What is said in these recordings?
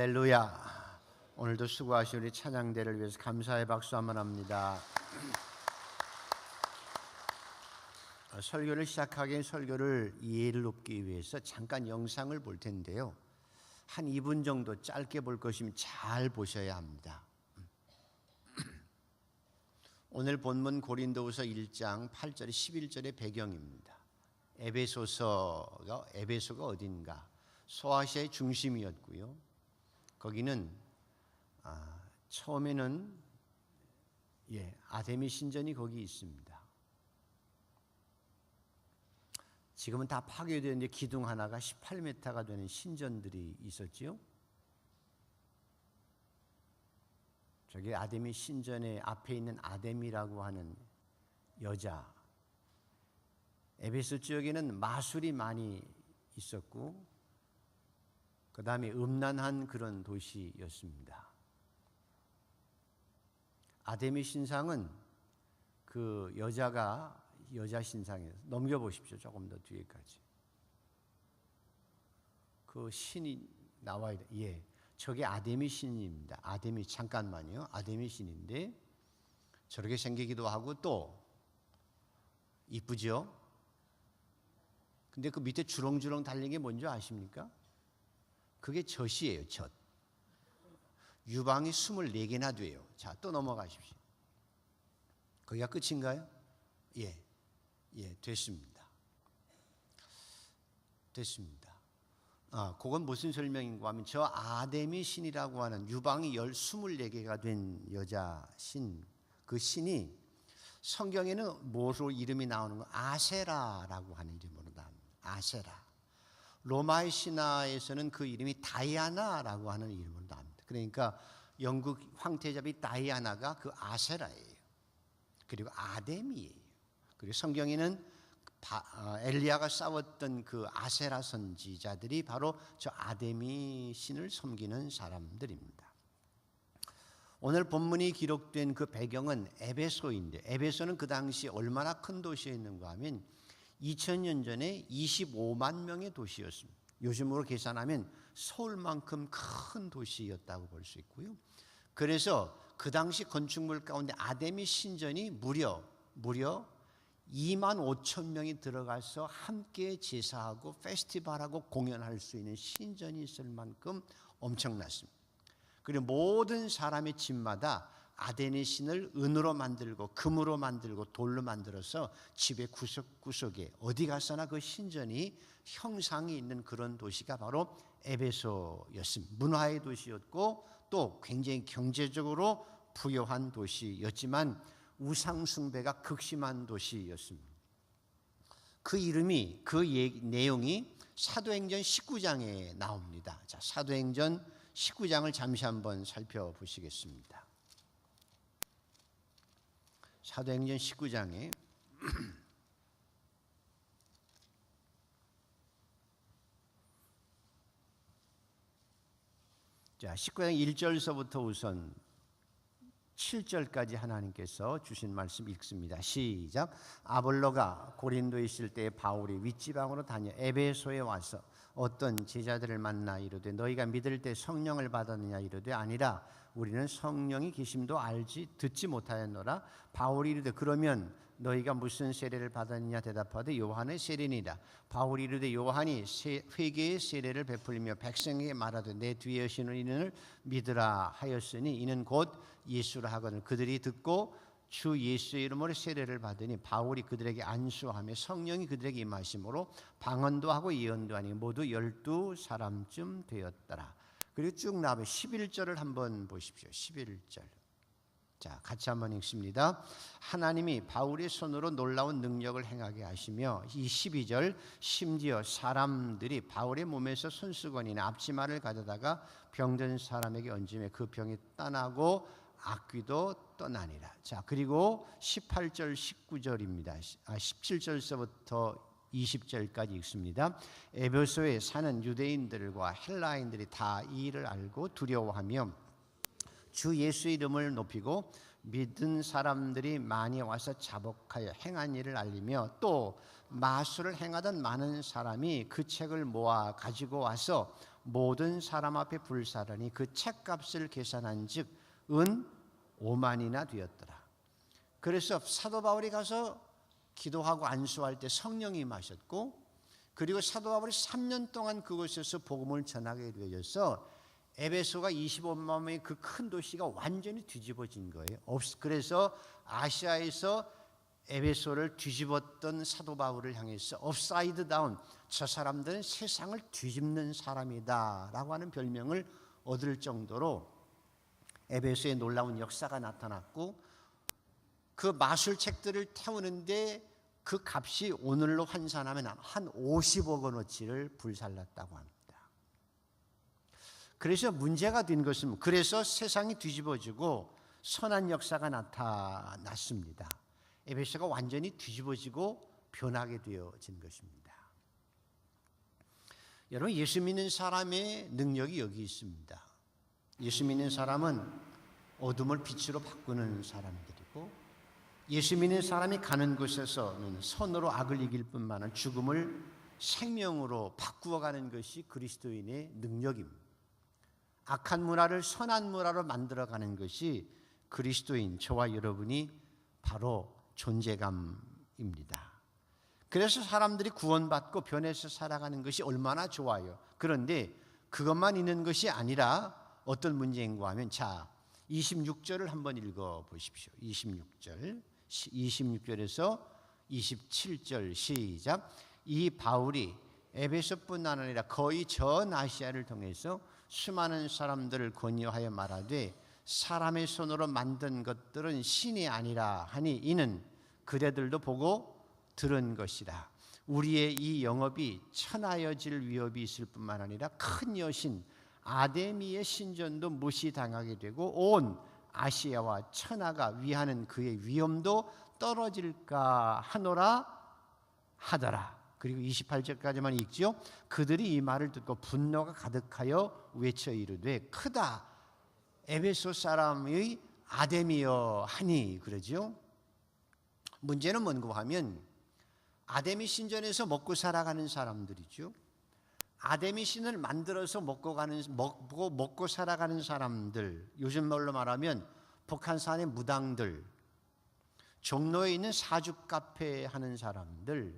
할렐루야. 오늘도 수고하신 우리 찬양대를 위해서 감사의 박수 한번 합니다. 설교를 시작하기엔 설교를 이해를 돕기 위해서 잠깐 영상을 볼 텐데요. 한 2분 정도 짧게 볼 것이면 잘 보셔야 합니다. 오늘 본문 고린도후서 1장 8절 11절의 배경입니다. 에베소가 어딘가? 소아시아의 중심이었고요. 거기는 처음에는 아데미 신전이 거기 있습니다. 지금은 다 파괴되었는데 기둥 하나가 18m가 되는 신전들이 있었지요. 저기 아데미 신전의 앞에 있는 아데미라고 하는 여자, 에베소 지역에는 마술이 많이 있었고 그 다음에 음란한 그런 도시였습니다. 아데미 신상은 그 여자 신상에서 넘겨보십시오. 조금 더 뒤에까지. 그 신이 나와야 돼. 저게 아데미 신입니다. 아데미 잠깐만요. 아데미 신인데 저렇게 생기기도 하고 또 이쁘죠? 근데 그 밑에 주렁주렁 달린 게 뭔지 아십니까? 그게 젖이에요. 젖. 유방이 24개나 돼요. 자, 또 넘어가십시오. 거기가 끝인가요? 됐습니다. 그건 무슨 설명인가 하면 저 아데미 신이라고 하는 유방이 24개가 된 여자 신, 그 신이 성경에는 뭐로 이름이 나오는 거? 아세라라고 하는 이름으로 나옵니다. 아세라. 로마의 신화에서는 그 이름이 다이아나라고 하는 이름으로 나옵니다. 그러니까 영국 황태자비 다이아나가 그 아세라예요. 그리고 아데미예요. 그리고 성경에는 엘리야가 싸웠던 그 아세라 선지자들이 바로 저 아데미 신을 섬기는 사람들입니다. 오늘 본문이 기록된 그 배경은 에베소인데, 에베소는 그 당시 얼마나 큰 도시였는가 하면 2000년 전에 25만 명의 도시였습니다. 요즘으로 계산하면 서울만큼 큰 도시였다고 볼 수 있고요. 그래서 그 당시 건축물 가운데 아데미 신전이 무려 2만 5천 명이 들어가서 함께 제사하고 페스티벌하고 공연할 수 있는 신전이 있을 만큼 엄청났습니다. 그리고 모든 사람의 집마다 아데미 신을 은으로 만들고 금으로 만들고 돌로 만들어서 집의 구석구석에 어디 가서나 그 신전이 형상이 있는 그런 도시가 바로 에베소였습니다. 문화의 도시였고 또 굉장히 경제적으로 부유한 도시였지만 우상 숭배가 극심한 도시였습니다. 그 이름이, 내용이 사도행전 19장에 나옵니다. 자, 사도행전 19장을 잠시 한번 살펴보시겠습니다. 사도행전 19장에 자, 19장 1절서부터 우선 7절까지 하나님께서 주신 말씀 읽습니다. 시작. 아볼로가 고린도에 있을 때 바울이 윗지방으로 다녀 에베소에 와서 어떤 제자들을 만나 이르되 너희가 믿을 때 성령을 받았느냐 이르되 아니라 우리는 성령이 계심도 듣지 못하였노라. 바울이 이르되 그러면 너희가 무슨 세례를 받았느냐 대답하되 요한의 세례니라. 바울이 이르되 요한이 회개의 세례를 베풀며 백성에게 말하되 내 뒤에 오시는 이를 믿으라 하였으니 이는 곧 예수라 하거늘. 그들이 듣고 주 예수의 이름으로 세례를 받으니 바울이 그들에게 안수하며 성령이 그들에게 임하심으로 방언도 하고 예언도 하니 모두 12사람쯤 되었더라. 그리고 쭉 나와서 11절을 한번 보십시오. 11절. 자, 같이 한번 읽습니다. 하나님이 바울의 손으로 놀라운 능력을 행하게 하시며 이 12절 심지어 사람들이 바울의 몸에서 손수건이나 앞치마를 가져다가 병든 사람에게 얹으며 그 병이 떠나고 악귀도 떠나니라. 자, 그리고 18절 19절입니다. 17절서부터 20절까지 읽습니다. 에베소에 사는 유대인들과 헬라인들이 다 이 일을 알고 두려워하며 주 예수의 이름을 높이고 믿은 사람들이 많이 와서 자복하여 행한 일을 알리며 또 마술을 행하던 많은 사람이 그 책을 모아 가지고 와서 모든 사람 앞에 불사르니 그 책값을 계산한즉 은 5만이나 되었더라. 그래서 사도 바울이 가서 기도하고 안수할 때 성령이 임하셨고, 그리고 사도 바울이 3년 동안 그곳에서 복음을 전하게 되어서 에베소가 25만 명의 그 큰 도시가 완전히 뒤집어진 거예요. 그래서 아시아에서 에베소를 뒤집었던 사도 바울을 향해서 업사이드 다운, 저 사람들은 세상을 뒤집는 사람이다 라고 하는 별명을 얻을 정도로 에베소에 놀라운 역사가 나타났고, 그 마술책들을 태우는데 그 값이 오늘로 환산하면 한 50억 원어치를 불살랐다고 합니다. 그래서 문제가 된 것은, 그래서 세상이 뒤집어지고 선한 역사가 나타났습니다. 에베소가 완전히 뒤집어지고 변하게 되어진 것입니다. 여러분, 예수 믿는 사람의 능력이 여기 있습니다. 예수 믿는 사람은 어둠을 빛으로 바꾸는 사람들이고, 예수 믿는 사람이 가는 곳에서는 선으로 악을 이길 뿐만 아니라 죽음을 생명으로 바꾸어가는 것이 그리스도인의 능력입니다. 악한 문화를 선한 문화로 만들어가는 것이 그리스도인 저와 여러분이 바로 존재감입니다. 그래서 사람들이 구원받고 변해서 살아가는 것이 얼마나 좋아요. 그런데 그것만 있는 것이 아니라 어떤 문제인가 하면, 자, 26절을 한번 읽어보십시오. 26절에서 27절 시작. 이 바울이 에베소뿐 아니라 거의 전 아시아를 통해서 수많은 사람들을 권유하여 말하되, 사람의 손으로 만든 것들은 신이 아니라 하니 이는 그대들도 보고 들은 것이라. 우리의 이 영업이 천하여질 위협이 있을 뿐만 아니라 큰 여신 아데미의 신전도 무시당하게 되고 온 아시아와 천하가 위하는 그의 위엄도 떨어질까 하노라 하더라. 그리고 28절까지만 읽지요. 그들이 이 말을 듣고 분노가 가득하여 외쳐 이르되 크다 에베소 사람의 아데미여 하니, 그러죠. 문제는 뭔가 하면 아데미 신전에서 먹고 살아가는 사람들이죠. 아데미 신을 만들어서 먹고 살아가는 사람들, 요즘 말로 말하면 북한산의 무당들, 종로에 있는 사주 카페 하는 사람들,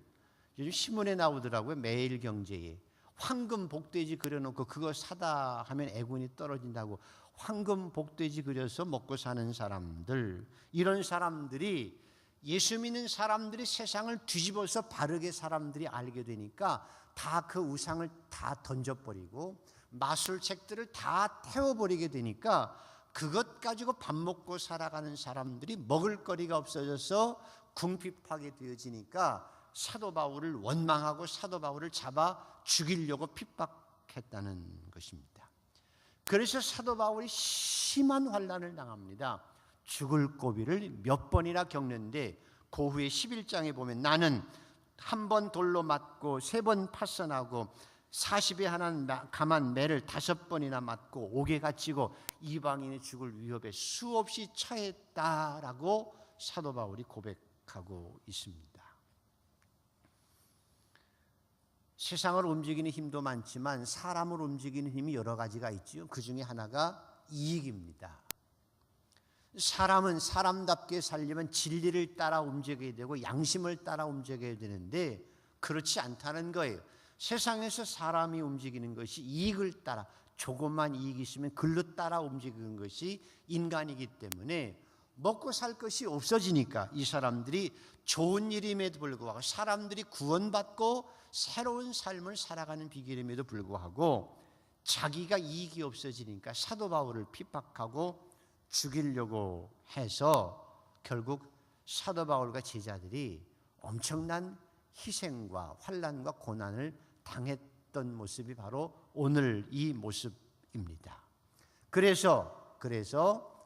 요즘 신문에 나오더라고요. 매일경제에 황금 복돼지 그려놓고 그거 사다 하면 애군이 떨어진다고 황금 복돼지 그려서 먹고 사는 사람들, 이런 사람들이 예수 믿는 사람들이 세상을 뒤집어서 바르게 사람들이 알게 되니까 다 그 우상을 다 던져버리고 마술책들을 다 태워버리게 되니까 그것 가지고 밥 먹고 살아가는 사람들이 먹을 거리가 없어져서 궁핍하게 되어지니까 사도 바울을 원망하고 사도 바울을 잡아 죽이려고 핍박했다는 것입니다. 그래서 사도 바울이 심한 환난을 당합니다. 죽을 고비를 몇 번이나 겪는데 그 후에 11장에 보면 나는 한 번 돌로 맞고 3번 파선하고 40에 하나 감한 매를 5번이나 맞고 옥에 갇히고 이방인의 죽을 위협에 수없이 처했다라고 사도 바울이 고백하고 있습니다. 세상을 움직이는 힘도 많지만 사람을 움직이는 힘이 여러 가지가 있죠. 그 중에 하나가 이익입니다. 사람은 사람답게 살려면 진리를 따라 움직여야 되고 양심을 따라 움직여야 되는데 그렇지 않다는 거예요. 세상에서 사람이 움직이는 것이 이익을 따라, 조금만 이익이 있으면 글로 따라 움직이는 것이 인간이기 때문에 먹고 살 것이 없어지니까 이 사람들이 좋은 일임에도 불구하고, 사람들이 구원받고 새로운 삶을 살아가는 비결임에도 불구하고 자기가 이익이 없어지니까 사도 바울을 핍박하고 죽이려고 해서 결국 사도 바울과 제자들이 엄청난 희생과 환난과 고난을 당했던 모습이 바로 오늘 이 모습입니다. 그래서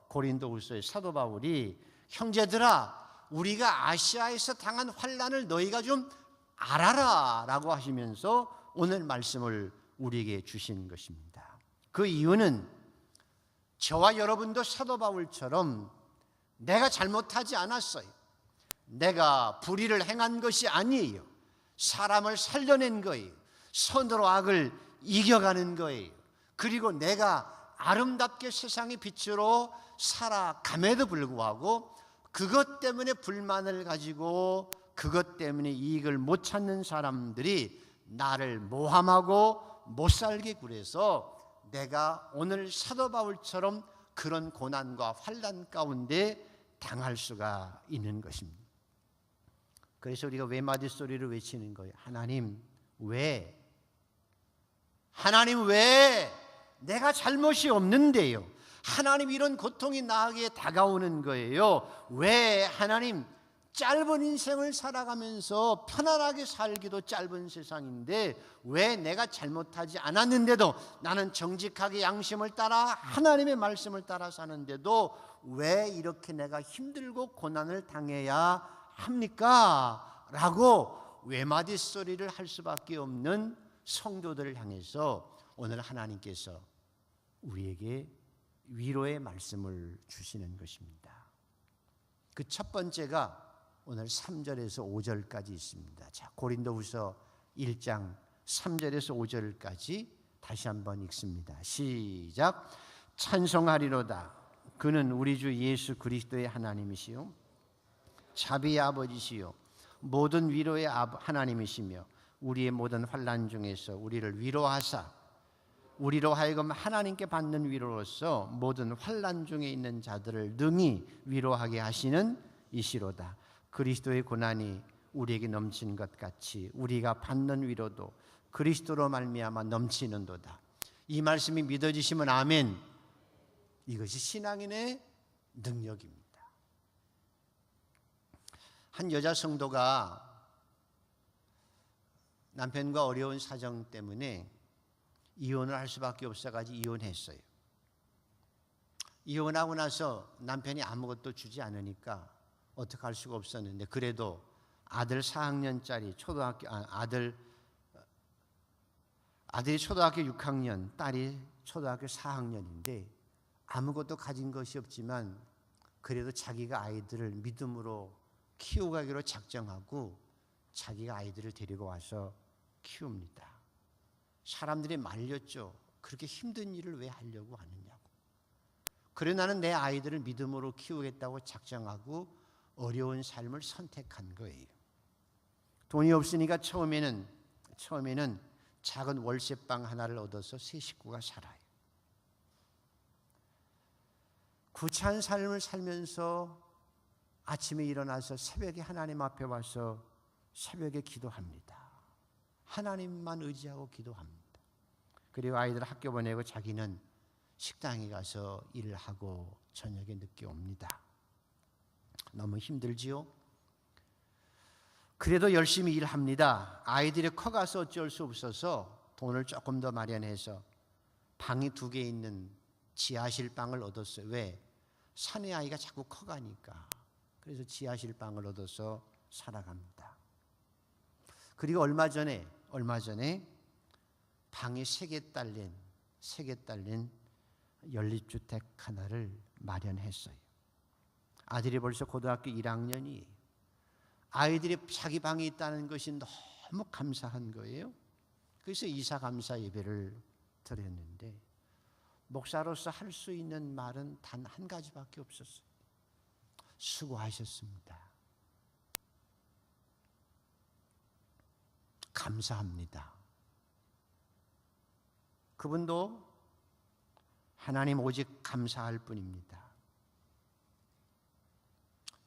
고린도후서의 사도 바울이 형제들아 우리가 아시아에서 당한 환난을 너희가 좀 알아라 라고 하시면서 오늘 말씀을 우리에게 주신 것입니다. 그 이유는 저와 여러분도 사도 바울처럼 내가 잘못하지 않았어요. 내가 불의를 행한 것이 아니에요. 사람을 살려낸 거예요. 선으로 악을 이겨가는 거예요. 그리고 내가 아름답게 세상의 빛으로 살아감에도 불구하고 그것 때문에 불만을 가지고 그것 때문에 이익을 못 찾는 사람들이 나를 모함하고 못 살게 굴해서 내가 오늘 사도 바울처럼 그런 고난과 환난 가운데 당할 수가 있는 것입니다. 그래서 우리가 외마디 소리를 외치는 거예요. 하나님 왜? 하나님 왜? 내가 잘못이 없는데요. 하나님 이런 고통이 나에게 다가오는 거예요. 왜 하나님 짧은 인생을 살아가면서 편안하게 살기도 짧은 세상인데 왜 내가 잘못하지 않았는데도 나는 정직하게 양심을 따라 하나님의 말씀을 따라 사는데도 왜 이렇게 내가 힘들고 고난을 당해야 합니까? 라고 외마디 소리를 할 수밖에 없는 성도들을 향해서 오늘 하나님께서 우리에게 위로의 말씀을 주시는 것입니다. 그 첫 번째가 오늘 3절에서 5절까지 있습니다. 자, 고린도후서 1장 3절에서 5절까지 다시 한번 읽습니다. 시작. 찬송하리로다. 그는 우리 주 예수 그리스도의 하나님이시요 자비의 아버지시요 모든 위로의 하나님이시며 우리의 모든 환난 중에서 우리를 위로하사 우리로 하여금 하나님께 받는 위로로서 모든 환난 중에 있는 자들을 능히 위로하게 하시는 이시로다. 그리스도의 고난이 우리에게 넘치는 것 같이 우리가 받는 위로도 그리스도로 말미암아 넘치는도다. 이 말씀이 믿어지시면 아멘. 이것이 신앙인의 능력입니다. 한 여자 성도가 남편과 어려운 사정 때문에 이혼을 할 수밖에 없어가지고 이혼했어요. 이혼하고 나서 남편이 아무것도 주지 않으니까 어떻게 할 수가 없었는데 그래도 아들 4학년짜리 아들이 초등학교 6학년, 딸이 초등학교 4학년인데 아무것도 가진 것이 없지만 그래도 자기가 아이들을 믿음으로 키워가기로 작정하고 자기가 아이들을 데리고 와서 키웁니다. 사람들이 말렸죠. 그렇게 힘든 일을 왜 하려고 하느냐고. 그래 나는 내 아이들을 믿음으로 키우겠다고 작정하고 어려운 삶을 선택한 거예요. 돈이 없으니까 처음에는 작은 월세방 하나를 얻어서 세 식구가 살아요. 구차한 삶을 살면서 아침에 일어나서 새벽에 하나님 앞에 와서 새벽에 기도합니다. 하나님만 의지하고 기도합니다. 그리고 아이들 학교 보내고 자기는 식당에 가서 일을 하고 저녁에 늦게 옵니다. 너무 힘들지요? 그래도 열심히 일합니다. 아이들이 커가서 어쩔 수 없어서 돈을 조금 더 마련해서 방이 2개 있는 지하실 방을 얻었어요. 왜? 사내 아이가 자꾸 커가니까. 그래서 지하실 방을 얻어서 살아갑니다. 그리고 얼마 전에 방이 3개 딸린 연립주택 하나를 마련했어요. 아들이 벌써 고등학교 1학년이에요. 아이들이 자기 방이 있다는 것이 너무 감사한 거예요. 그래서 이사감사 예배를 드렸는데 목사로서 할 수 있는 말은 단 한 가지밖에 없었어요. 수고하셨습니다. 감사합니다. 그분도 하나님 오직 감사할 뿐입니다.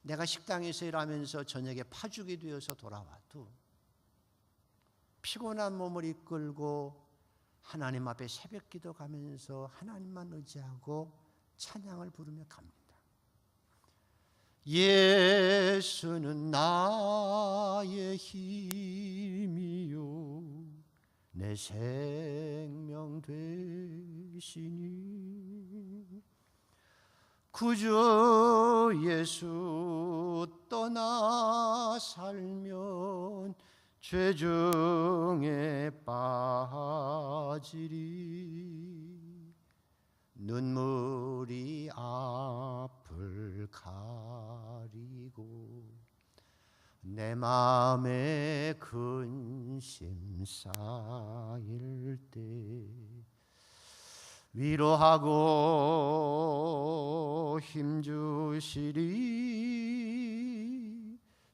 내가 식당에서 일하면서 저녁에 파죽이 되어서 돌아와도 피곤한 몸을 이끌고 하나님 앞에 새벽 기도 가면서 하나님만 의지하고 찬양을 부르며 갑니다. 예수는 나의 힘이요 내 생명 되시니 구주 예수 떠나 살면 죄 중에 빠지리 눈물이 앞을 가리고 내 마음에 근심 쌓일 때 위로하고 힘주시리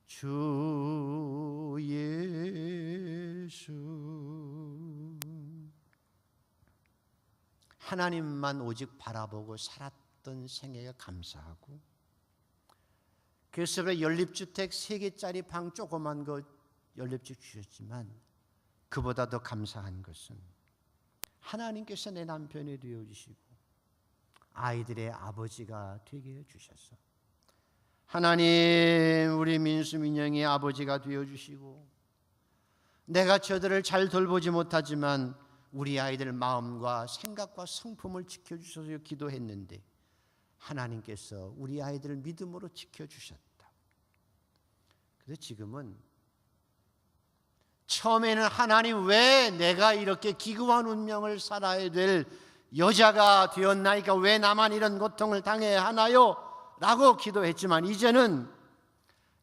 주 예수. 하나님만 오직 바라보고 살았던 생애가 감사하고, 그래서 연립주택 3개짜리 방 조그만 거 연립주택 주셨지만 그보다 더 감사한 것은 하나님께서 내 남편이 되어주시고 아이들의 아버지가 되게 해주셔서, 하나님 우리 민수 민영이 아버지가 되어주시고, 내가 저들을 잘 돌보지 못하지만 우리 아이들 마음과 생각과 성품을 지켜주셔서 기도했는데 하나님께서 우리 아이들을 믿음으로 지켜주셨다. 그래서 지금은 처음에는 하나님 왜 내가 이렇게 기구한 운명을 살아야 될 여자가 되었나이까, 왜 나만 이런 고통을 당해야 하나요? 라고 기도했지만 이제는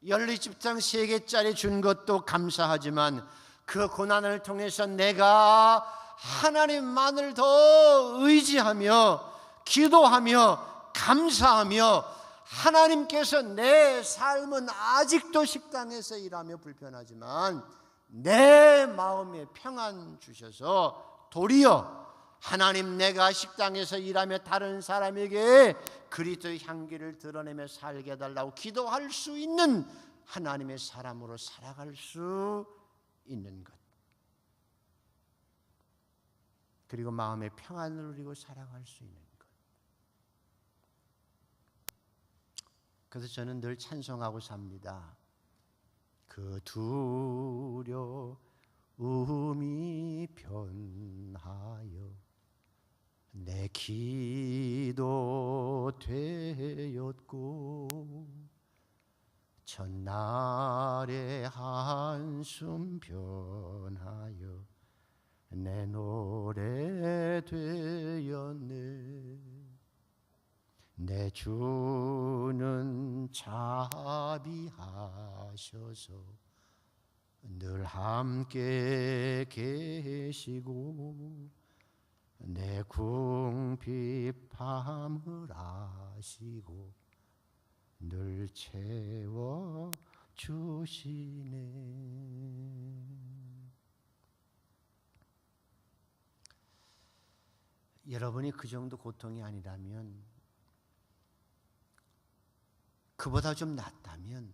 연립주택 3개짜리 준 것도 감사하지만 그 고난을 통해서 내가 하나님만을 더 의지하며 기도하며 감사하며, 하나님께서 내 삶은 아직도 식당에서 일하며 불편하지만 내 마음에 평안 주셔서 도리어 하나님 내가 식당에서 일하며 다른 사람에게 그리스도의 향기를 드러내며 살게 해달라고 기도할 수 있는 하나님의 사람으로 살아갈 수 있는 것, 그리고 마음의 평안을 누리고 살아갈 수 있는 것. 그래서 저는 늘 찬송하고 삽니다. 그 두려움이 변하여 내 기도 되었고, 첫날의 한숨 변하여 내 노래 되었네. 내 주는 자비하셔서 늘 함께 계시고 내 궁핍함을 아시고 늘 채워 주시네. 여러분이 그 정도 고통이 아니라면, 그보다 좀 낫다면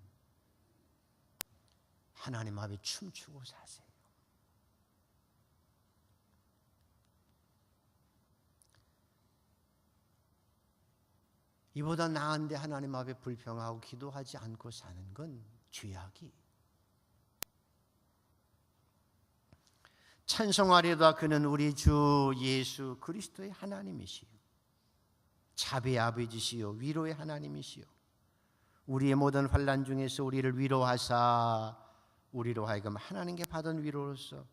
하나님 앞에 춤추고 사세요. 이보다 나은데 하나님 앞에 불평하고 기도하지 않고 사는 건 죄악이. 찬송하리로다 그는 우리 주 예수 그리스도의 하나님이시요 자비의 아버지시요 위로의 하나님이시요 우리의 모든 환난 중에서 우리를 위로하사 우리로 하여금 하나님께 받은 위로로서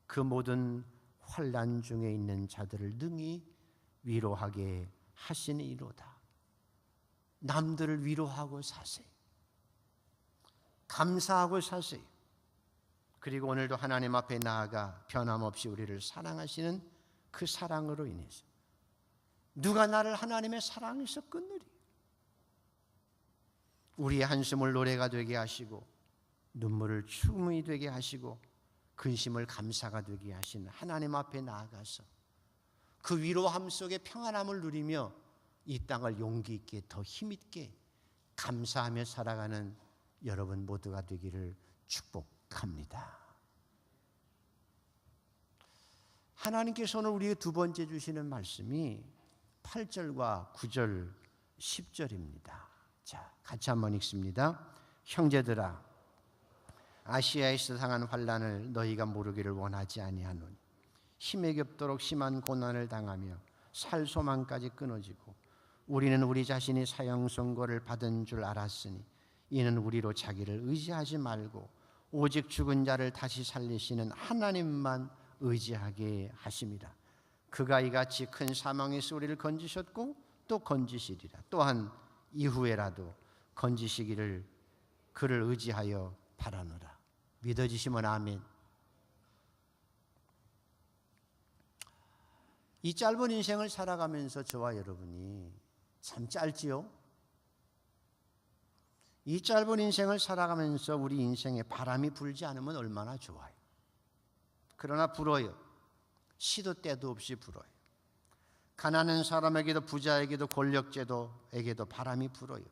그 모든 환난 중에 있는 자들을 능히 위로하게 하시니이로다. 남들을 위로하고 사세요. 감사하고 사세요. 그리고 오늘도 하나님 앞에 나아가 변함없이 우리를 사랑하시는 그 사랑으로 인해서 누가 나를 하나님의 사랑에서 끊으리. 우리의 한숨을 노래가 되게 하시고 눈물을 춤이 되게 하시고 근심을 감사가 되게 하신 하나님 앞에 나아가서 그 위로함 속에 평안함을 누리며 이 땅을 용기 있게 더 힘있게 감사하며 살아가는 여러분 모두가 되기를 축복합니다. 하나님께서 오늘 우리에게 두 번째 주시는 말씀이 8절과 9절 10절입니다. 자, 같이 한번 읽습니다. 형제들아, 아시아에서 당한 환난을 너희가 모르기를 원하지 아니하노니 힘에 겹도록 심한 고난을 당하며 살 소망까지 끊어지고 우리는 우리 자신이 사형 선고를 받은 줄 알았으니 이는 우리로 자기를 의지하지 말고 오직 죽은 자를 다시 살리시는 하나님만 의지하게 하심이라. 그가 이같이 큰 사망에서 우리를 건지셨고 또 건지시리라. 또한 이후에라도 건지시기를 그를 의지하여 바라노라. 믿어지시면 아멘. 이 짧은 인생을 살아가면서 저와 여러분이 참 짧지요? 이 짧은 인생을 살아가면서 우리 인생에 바람이 불지 않으면 얼마나 좋아요. 그러나 불어요. 시도 때도 없이 불어요. 가난한 사람에게도 부자에게도 권력제도에게도 바람이 불어요.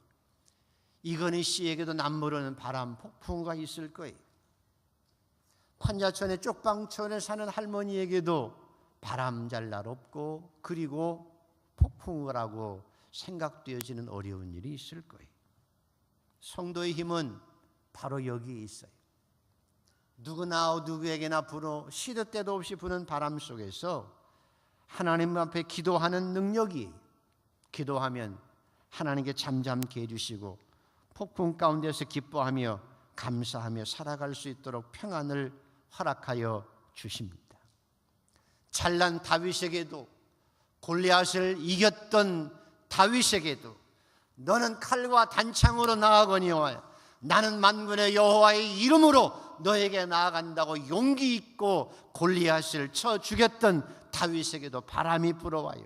이건희 씨에게도 남모르는 바람 폭풍우가 있을 거예요. 판자촌에 쪽방촌에 사는 할머니에게도 바람잘 날 없고 그리고 폭풍우라고 생각되어지는 어려운 일이 있을 거예요. 성도의 힘은 바로 여기 있어요. 누구에게나 시도 때도 없이 부는 바람 속에서 하나님 앞에 기도하는 능력이, 기도하면 하나님께 잠잠케 해주시고 폭풍 가운데서 기뻐하며 감사하며 살아갈 수 있도록 평안을 허락하여 주십니다. 잘난 다윗에게도, 골리앗을 이겼던 다윗에게도 너는 칼과 단창으로 나아거니와 나는 만군의 여호와의 이름으로 너에게 나아간다고 용기 있고 골리앗을 쳐 죽였던 다윗에게도 바람이 불어와요.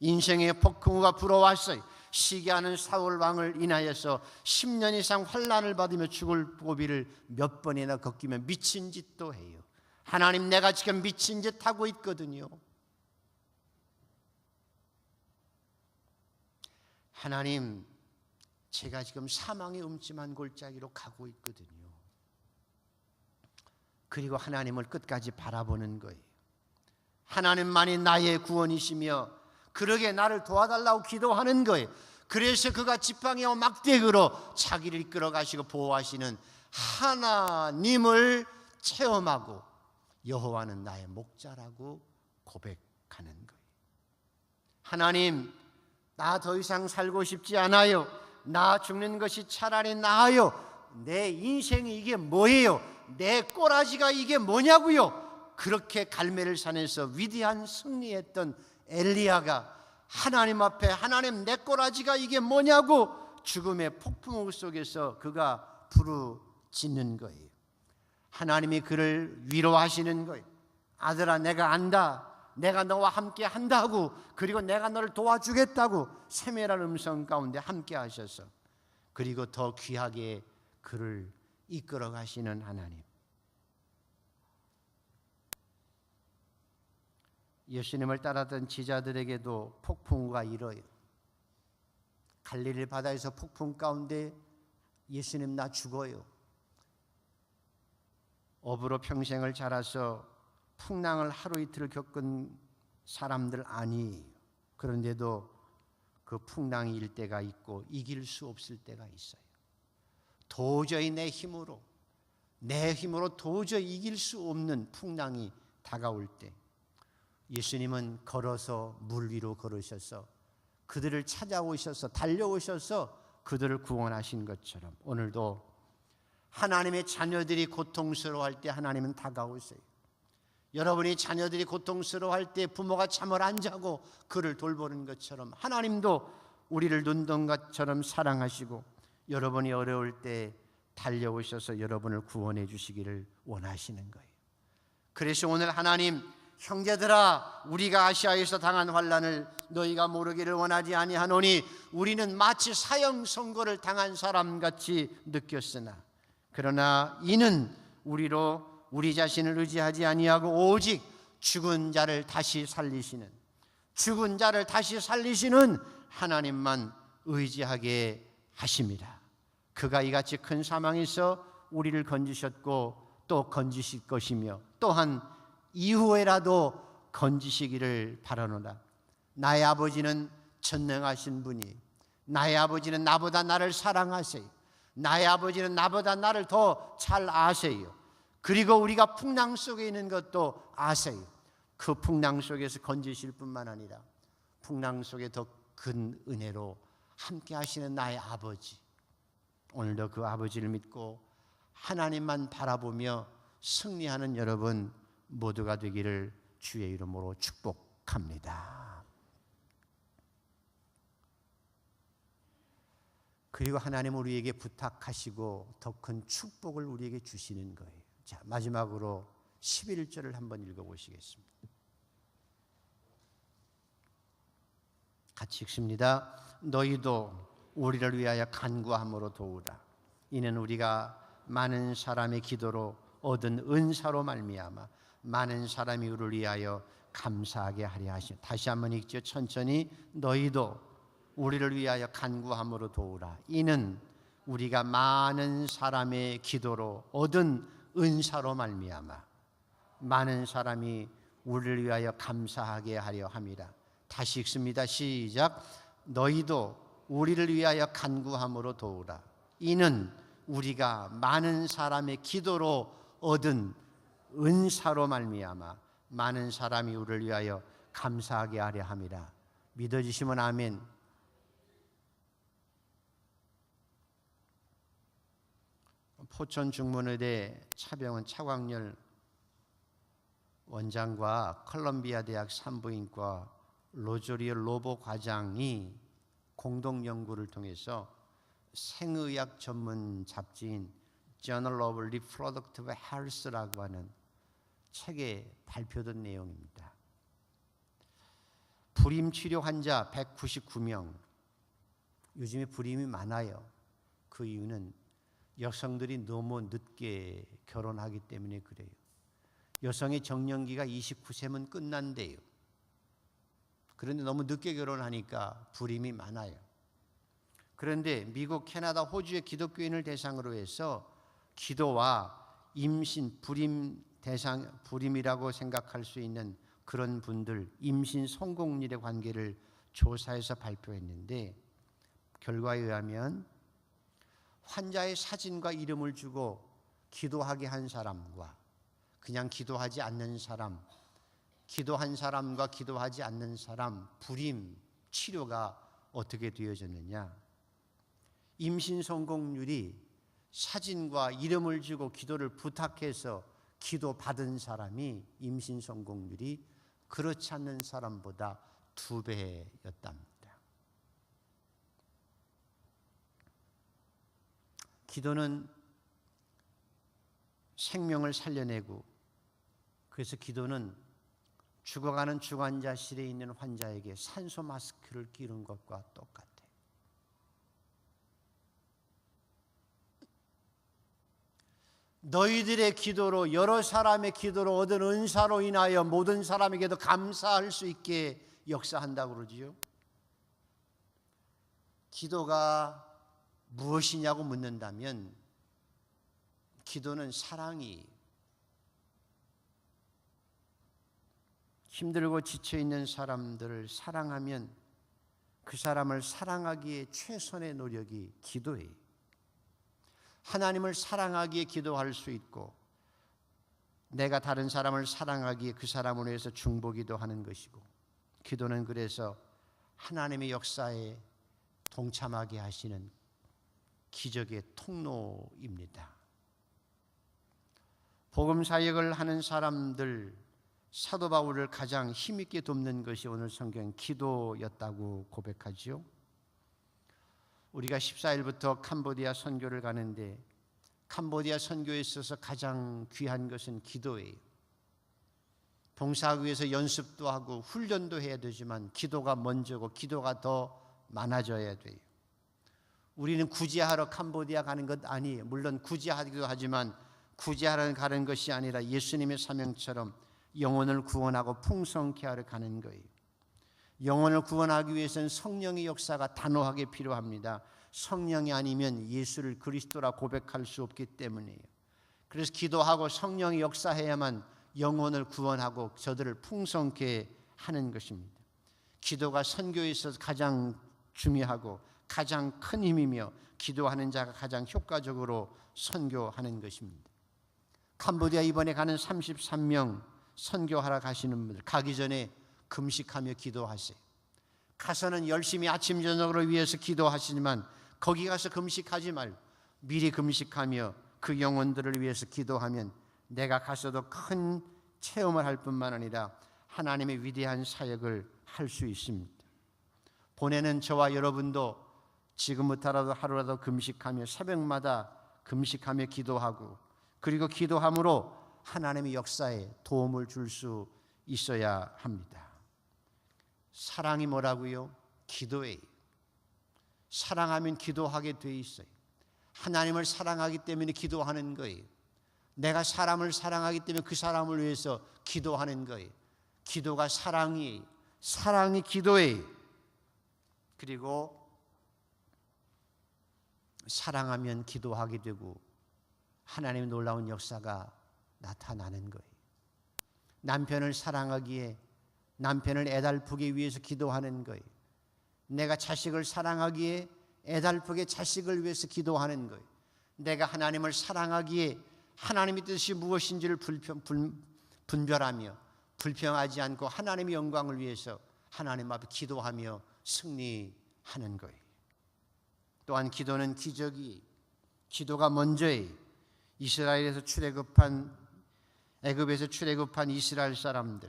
인생의 폭풍우가 불어왔어요. 시기하는 사울 왕을 인하여서 10년 이상 환난을 받으며 죽을 고비를 몇 번이나 겪으며 미친 짓도 해요. 하나님, 내가 지금 미친 짓 하고 있거든요. 하나님, 제가 지금 사망의 음침한 골짜기로 가고 있거든요. 그리고 하나님을 끝까지 바라보는 거예요. 하나님만이 나의 구원이시며 그러게 나를 도와달라고 기도하는 거예요. 그래서 그가 지팡이와 막대기로 자기를 이끌어 가시고 보호하시는 하나님을 체험하고 여호와는 나의 목자라고 고백하는 거예요. 하나님, 나 더 이상 살고 싶지 않아요. 나 죽는 것이 차라리 나아요. 내 인생이 이게 뭐예요? 내 꼬라지가 이게 뭐냐고요? 그렇게 갈멜산에서 위대한 승리했던 엘리야가 하나님 앞에 하나님, 내 꼬라지가 이게 뭐냐고 죽음의 폭풍우 속에서 그가 부르짖는 거예요. 하나님이 그를 위로하시는 거예요. 아들아, 내가 안다. 내가 너와 함께 한다고, 그리고 내가 너를 도와주겠다고 세밀한 음성 가운데 함께 하셔서, 그리고 더 귀하게 그를 이끌어 가시는 하나님. 예수님을 따랐던 지자들에게도 폭풍우가 일어요. 갈릴리 바다에서 폭풍 가운데 예수님, 나 죽어요. 어부로 평생을 자라서 풍랑을 하루 이틀 겪은 사람들 아니에요. 그런데도 그 풍랑이 일 때가 있고 이길 수 없을 때가 있어요. 도저히 내 힘으로 도저히 이길 수 없는 풍랑이 다가올 때 예수님은 걸어서 물 위로 걸으셔서 그들을 찾아오셔서 달려오셔서 그들을 구원하신 것처럼 오늘도 하나님의 자녀들이 고통스러워할 때 하나님은 다가오세요. 여러분이 자녀들이 고통스러워할 때 부모가 잠을 안 자고 그를 돌보는 것처럼 하나님도 우리를 눈동자처럼 사랑하시고 여러분이 어려울 때 달려오셔서 여러분을 구원해 주시기를 원하시는 거예요. 그래서 오늘 하나님, 형제들아, 우리가 아시아에서 당한 환난을 너희가 모르기를 원하지 아니하노니 우리는 마치 사형 선고를 당한 사람같이 느꼈으나 그러나 이는 우리 자신을 의지하지 아니하고 오직 죽은 자를 다시 살리시는 하나님만 의지하게 하십니다. 그가 이같이 큰 사망에서 우리를 건지셨고 또 건지실 것이며 또한 이후에라도 건지시기를 바라노라. 나의 아버지는 전능하신 분이, 나의 아버지는 나보다 나를 사랑하세요. 나의 아버지는 나보다 나를 더 잘 아세요. 그리고 우리가 풍랑 속에 있는 것도 아세요. 그 풍랑 속에서 건지실 뿐만 아니라 풍랑 속에 더 큰 은혜로 함께 하시는 나의 아버지, 오늘도 그 아버지를 믿고 하나님만 바라보며 승리하는 여러분 모두가 되기를 주의 이름으로 축복합니다. 그리고 하나님은 우리에게 부탁하시고 더 큰 축복을 우리에게 주시는 거예요. 자, 마지막으로 11절을 한번 읽어보시겠습니다. 같이 읽습니다. 너희도 우리를 위하여 간구함으로 도우라. 이는 우리가 많은 사람의 기도로 얻은 은사로 말미암아 많은 사람이 우리를 위하여 감사하게 하려 하시오. 다시 한번 읽죠. 천천히. 너희도 우리를 위하여 간구함으로 도우라. 이는 우리가 많은 사람의 기도로 얻은 은사로 말미암아 많은 사람이 우리를 위하여 감사하게 하려 함이라. 다시 읽습니다. 시작. 너희도 우리를 위하여 간구함으로 도우라. 이는 우리가 많은 사람의 기도로 얻은 은사로 말미암아 많은 사람이 우리를 위하여 감사하게 하려 함이라. 믿어지시면 아멘. 포천 중문의대 차병원 차광열 원장과 컬럼비아 대학 산부인과 로조리오 로보 과장이 공동 연구를 통해서 생의학 전문 잡지인 Journal of Reproductive Health라고 하는 책에 발표된 내용입니다. 불임 치료 환자 199명. 요즘에 불임이 많아요. 그 이유는 여성들이 너무 늦게 결혼하기 때문에 그래요. 여성의 정년기가 29세면 끝난대요. 그런데 너무 늦게 결혼하니까 불임이 많아요. 그런데 미국, 캐나다, 호주의 기독교인을 대상으로 해서 기도와 임신, 불임이라고 생각할 수 있는 그런 분들, 임신 성공률의 관계를 조사해서 발표했는데 결과에 의하면 환자의 사진과 이름을 주고 기도하게 한 사람과 그냥 기도하지 않는 사람, 기도한 사람과 기도하지 않는 사람, 불임 치료가 어떻게 되어졌느냐? 임신 성공률이 사진과 이름을 주고 기도를 부탁해서 기도 받은 사람이 임신 성공률이 그렇지 않는 사람보다 2배였답니다. 기도는 생명을 살려내고, 그래서 기도는 죽어가는 중환자실에 있는 환자에게 산소 마스크를 끼는 것과 똑같아요. 너희들의 기도로, 여러 사람의 기도로 얻은 은사로 인하여 모든 사람에게도 감사할 수 있게 역사한다고 그러지요. 기도가 무엇이냐고 묻는다면 기도는 사랑이, 힘들고 지쳐있는 사람들을 사랑하면 그 사람을 사랑하기에 최선의 노력이 기도예요. 하나님을 사랑하기에 기도할 수 있고, 내가 다른 사람을 사랑하기에 그 사람을 위해서 중보기도 하는 것이고, 기도는 그래서 하나님의 역사에 동참하게 하시는 기적의 통로입니다. 복음 사역을 하는 사람들, 사도 바울을 가장 힘있게 돕는 것이 오늘 성경 기도였다고 고백하지요. 우리가 14일부터 캄보디아 선교를 가는데 캄보디아 선교에 있어서 가장 귀한 것은 기도예요. 봉사하기 위해서 연습도 하고 훈련도 해야 되지만 기도가 먼저고 기도가 더 많아져야 돼요. 우리는 구제하러 캄보디아 가는 것 아니에요. 물론 구제하기도 하지만 구제하러 가는 것이 아니라 예수님의 사명처럼 영혼을 구원하고 풍성케 하러 가는 거예요. 영혼을 구원하기 위해서는 성령의 역사가 단호하게 필요합니다. 성령이 아니면 예수를 그리스도라 고백할 수 없기 때문이에요. 그래서 기도하고 성령이 역사해야만 영혼을 구원하고 저들을 풍성케 하는 것입니다. 기도가 선교에 있어서 가장 중요하고 가장 큰 힘이며 기도하는 자가 가장 효과적으로 선교하는 것입니다. 캄보디아 이번에 가는 33명 선교하러 가시는 분들, 가기 전에 금식하며 기도하세요. 가서는 열심히 아침 저녁으로 위해서 기도하시지만 거기 가서 금식하지 말고 미리 금식하며 그 영혼들을 위해서 기도하면 내가 가서도 큰 체험을 할 뿐만 아니라 하나님의 위대한 사역을 할 수 있습니다. 보내는 저와 여러분도 지금부터라도 하루라도 금식하며 새벽마다 금식하며 기도하고, 그리고 기도함으로 하나님의 역사에 도움을 줄 수 있어야 합니다. 사랑이 뭐라고요? 기도예요. 사랑하면 기도하게 돼 있어요. 하나님을 사랑하기 때문에 기도하는 거예요. 내가 사람을 사랑하기 때문에 그 사람을 위해서 기도하는 거예요. 기도가 사랑이에요. 사랑이 기도예요. 그리고 사랑하면 기도하게 되고 하나님의 놀라운 역사가 나타나는 거예요. 남편을 사랑하기에 남편을 애달프기 위해서 기도하는 거예요. 내가 자식을 사랑하기에 애달프게 자식을 위해서 기도하는 거예요. 내가 하나님을 사랑하기에 하나님의 뜻이 무엇인지를 분별하며 불평하지 않고 하나님의 영광을 위해서 하나님 앞에 기도하며 승리하는 거예요. 또한 기도는 기적이, 기도가 먼저예요. 이스라엘에서 애굽에서 출애굽한 이스라엘 사람들,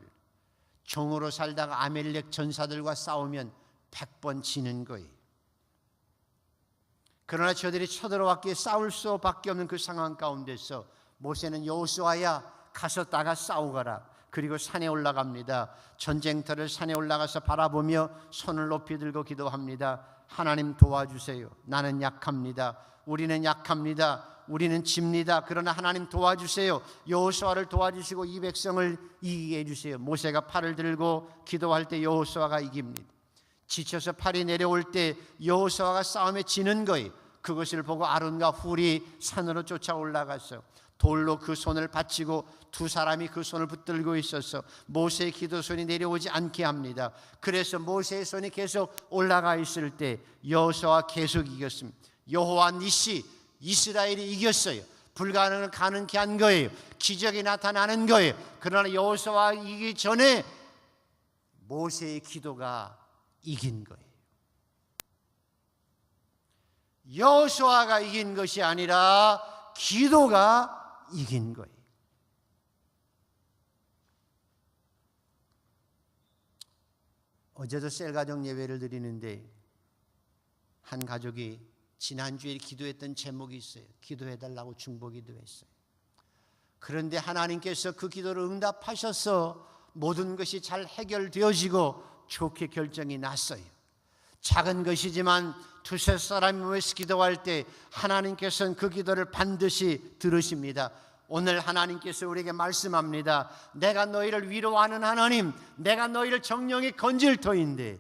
종으로 살다가 아멜렉 전사들과 싸우면 100번 지는 거예요. 그러나 저들이 쳐들어왔기에 싸울 수밖에 없는 그 상황 가운데서 모세는 여호수아야 가서 싸우거라. 그리고 산에 올라갑니다. 전쟁터를 산에 올라가서 바라보며 손을 높이 들고 기도합니다. 하나님 도와주세요. 나는 약합니다. 우리는 약합니다. 우리는 집니다. 그러나 하나님 도와주세요. 여호수아를 도와주시고 이 백성을 이기게 해주세요. 모세가 팔을 들고 기도할 때 여호수아가 이깁니다. 지쳐서 팔이 내려올 때 여호수아가 싸움에 지는 거예요. 그것을 보고 아론과 훌이 산으로 쫓아 올라가서 돌로 그 손을 받치고 두 사람이 그 손을 붙들고 있어서 모세의 기도 손이 내려오지 않게 합니다. 그래서 모세의 손이 계속 올라가 있을 때 여호수아가 계속 이겼습니다. 여호와 니시, 이스라엘이 이겼어요. 불가능을 가능케 한 거예요. 기적이 나타나는 거예요. 그러나 여호수아가 이기기 전에 모세의 기도가 이긴 거예요. 여호수아가 이긴 것이 아니라 기도가 이긴 거예요. 어제도 셀가족 예배를 드리는데 한 가족이 지난주에 기도했던 제목이 있어요. 기도해달라고 중보기도 했어요. 그런데 하나님께서 그 기도를 응답하셔서 모든 것이 잘 해결되어지고 좋게 결정이 났어요. 작은 것이지만 두세 사람이 모여서 기도할 때 하나님께서는 그 기도를 반드시 들으십니다. 오늘 하나님께서 우리에게 말씀합니다. 내가 너희를 위로하는 하나님, 내가 너희를 정령히 건질 터인데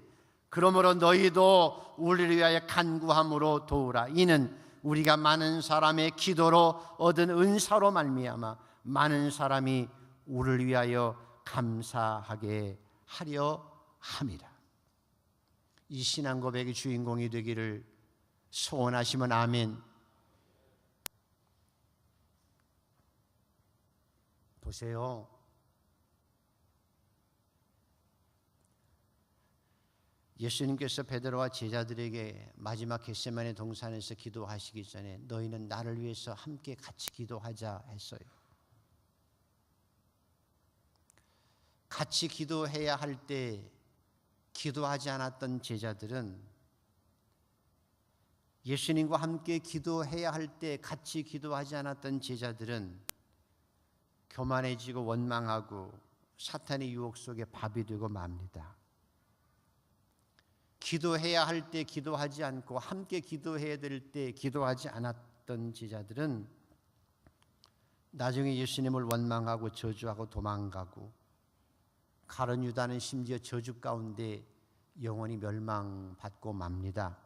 그러므로 너희도 우리를 위하여 간구함으로 도우라. 이는 우리가 많은 사람의 기도로 얻은 은사로 말미암아 많은 사람이 우리를 위하여 감사하게 하려 함이라. 이 신앙 고백의 주인공이 되기를 소원하시면 아멘. 보세요. 예수님께서 베드로와 제자들에게 마지막 겟세마네 동산에서 기도하시기 전에 너희는 나를 위해서 함께 같이 기도하자 했어요. 같이 기도해야 할 때 기도하지 않았던 제자들은 예수님과 함께 기도해야 할 때 같이 기도하지 않았던 제자들은 교만해지고 원망하고 사탄의 유혹 속에 밥이 되고 맙니다. 기도해야 할 때 기도하지 않고 함께 기도해야 될 때 기도하지 않았던 제자들은 나중에 예수님을 원망하고 저주하고 도망가고 가룟 유다는 심지어 저주 가운데 영원히 멸망받고 맙니다.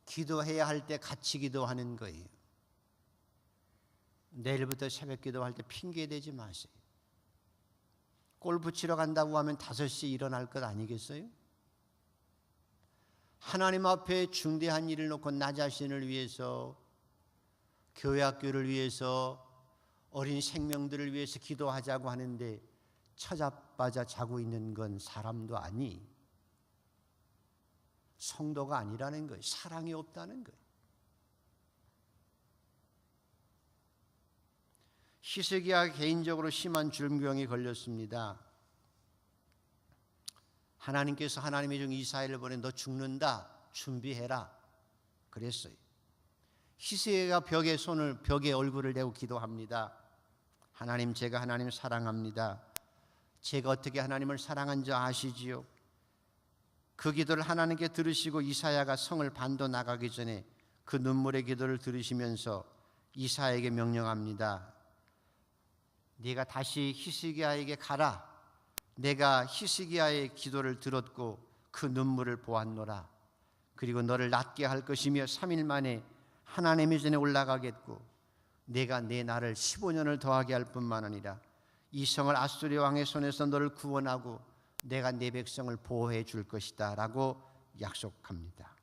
기도해야 할 때 같이 기도하는 거예요. 내일부터 새벽 기도할 때 핑계대지 마세요. 골프 치러 간다고 하면 5시에 일어날 것 아니겠어요? 하나님 앞에 중대한 일을 놓고 나 자신을 위해서, 교회 학교를 위해서, 어린 생명들을 위해서 기도하자고 하는데 처자빠져 자고 있는 건 사람도 아니, 성도가 아니라는 거예요. 사랑이 없다는 거예요. 히스기야가 개인적으로 심한 줄병에 걸렸습니다. 하나님께서 하나님의 종 이사야를 보내 너 죽는다 준비해라 그랬어요. 히스기야가 벽에 얼굴을 대고 기도합니다. 하나님, 제가 하나님 사랑합니다. 제가 어떻게 하나님을 사랑한지 아시지요? 그 기도를 하나님께 들으시고 이사야가 성을 반도 나가기 전에 그 눈물의 기도를 들으시면서 이사야에게 명령합니다. 네가 다시 히스기야에게 가라. 내가 히스기야의 기도를 들었고 그 눈물을 보았노라. 그리고 너를 낫게 할 것이며 3일 만에 하나님의 전에 올라가겠고 내가 내 날을 15년을 더하게 할 뿐만 아니라 이 성을 아수르 왕의 손에서 너를 구원하고 내가 내 백성을 보호해 줄 것이다 라고 약속합니다.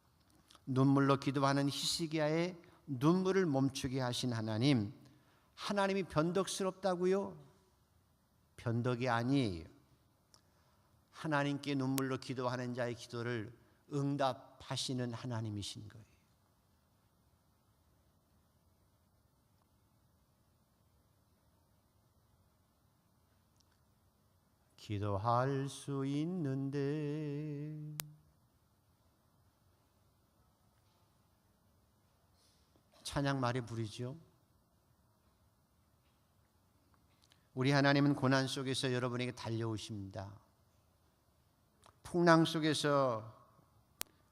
눈물로 기도하는 히스기야의 눈물을 멈추게 하신 하나님, 하나님이 변덕스럽다고요? 변덕이 아니에요. 하나님께 눈물로 기도하는 자의 기도를 응답하시는 하나님이신 거예요. 기도할 수 있는데 찬양 말에 부르죠. 우리 하나님은 고난 속에서 여러분에게 달려오십니다. 풍랑 속에서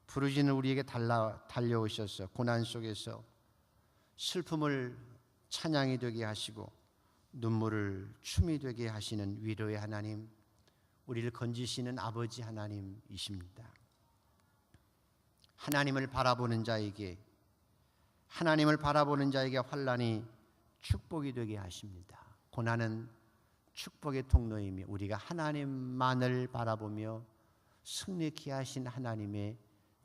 부르짖는 우리에게 달려오셔서 고난 속에서 슬픔을 찬양이 되게 하시고 눈물을 춤이 되게 하시는 위로의 하나님, 우리를 건지시는 아버지 하나님이십니다. 하나님을 바라보는 자에게 환난이 축복이 되게 하십니다. 고난은 축복의 통로이며 우리가 하나님만을 바라보며 승리케 하신 하나님의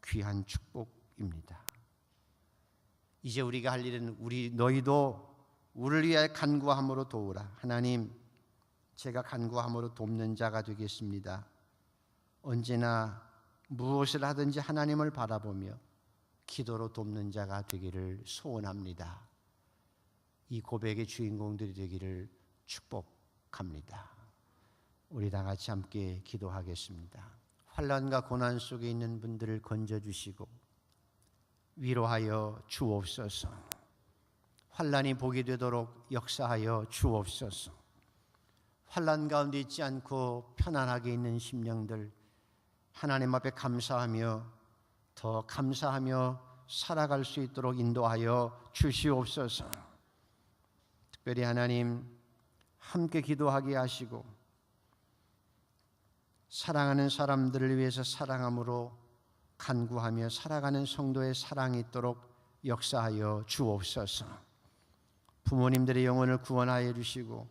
귀한 축복입니다. 이제 우리가 할 일은 너희도 우리를 위하여 간구함으로 도우라. 하나님, 제가 간구함으로 돕는 자가 되겠습니다. 언제나 무엇을 하든지 하나님을 바라보며 기도로 돕는 자가 되기를 소원합니다. 이 고백의 주인공들이 되기를 축복합니다. 우리 다 같이 함께 기도하겠습니다. 환난과 고난 속에 있는 분들을 건져주시고 위로하여 주옵소서. 환난이 복이 되도록 역사하여 주옵소서. 환난 가운데 있지 않고 편안하게 있는 심령들 하나님 앞에 감사하며 더 감사하며 살아갈 수 있도록 인도하여 주시옵소서. 특별히 하나님 함께 기도하게 하시고 사랑하는 사람들을 위해서 사랑함으로 간구하며 살아가는 성도의 사랑이 있도록 역사하여 주옵소서. 부모님들의 영혼을 구원하여 주시고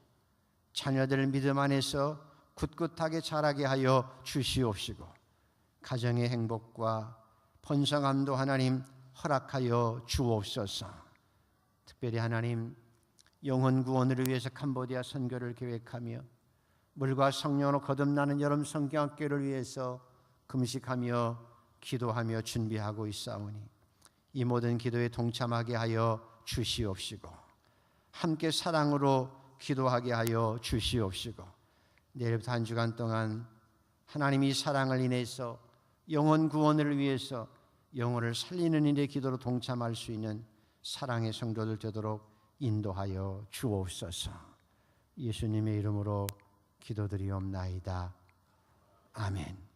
자녀들을 믿음 안에서 굳굳하게 자라게 하여 주시옵시고 가정의 행복과 번성함도 하나님 허락하여 주옵소서. 특별히 하나님 영혼 구원을 위해서 캄보디아 선교를 계획하며 물과 성령으로 거듭나는 여름 성경학교를 위해서 금식하며 기도하며 준비하고 있사오니 이 모든 기도에 동참하게 하여 주시옵시고 함께 사랑으로 기도하게 하여 주시옵시고 내일부터 한 주간 동안 하나님이 사랑을 인해서 영혼 구원을 위해서 영혼을 살리는 일에 기도로 동참할 수 있는 사랑의 성도들 되도록 인도하여 주옵소서. 예수님의 이름으로 기도드리옵나이다. 아멘.